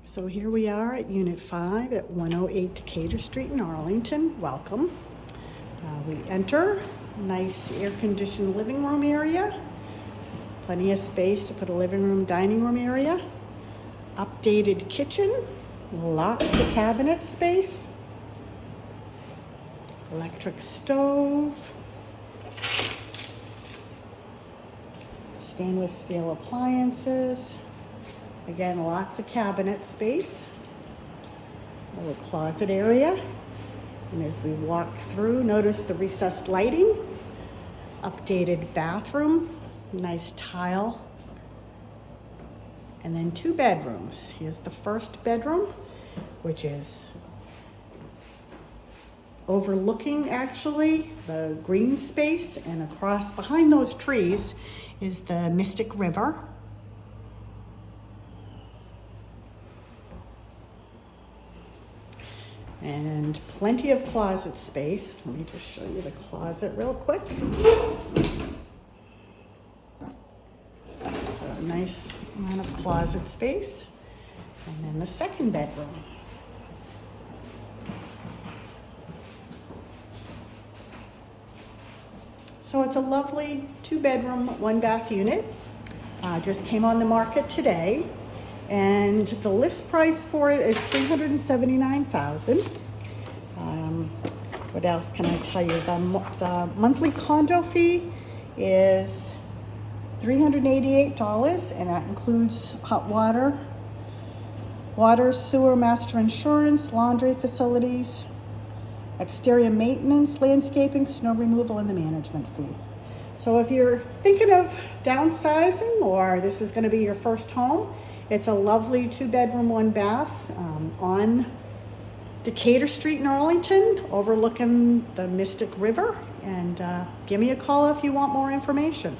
So here we are at Unit 5 at 108 Decatur Street in Arlington. Welcome. We enter, nice air-conditioned living room area. Plenty of space to put a living room, dining room area. Updated kitchen, lots of cabinet space. Electric stove. Stainless steel appliances. Again, lots of cabinet space. A little closet area. And as we walk through, notice the recessed lighting. Updated bathroom, nice tile. And then 2 bedrooms. Here's the first bedroom, which is overlooking actually the green space, and across behind those trees is the Mystic River. And plenty of closet space. Let me just show you the closet real quick. So a nice amount of closet space. And then the second bedroom. So it's a lovely 2-bedroom, 1-bath unit. Just came on the market today. And the list price for it is $379,000. What else can I tell you? The monthly condo fee is $388, and that includes hot water, sewer, master insurance, laundry facilities, exterior maintenance, landscaping, snow removal, and the management fee. So if you're thinking of downsizing, or this is going to be your first home, it's a lovely 2-bedroom, 1-bath on Decatur Street in Arlington, overlooking the Mystic River. And give me a call if you want more information.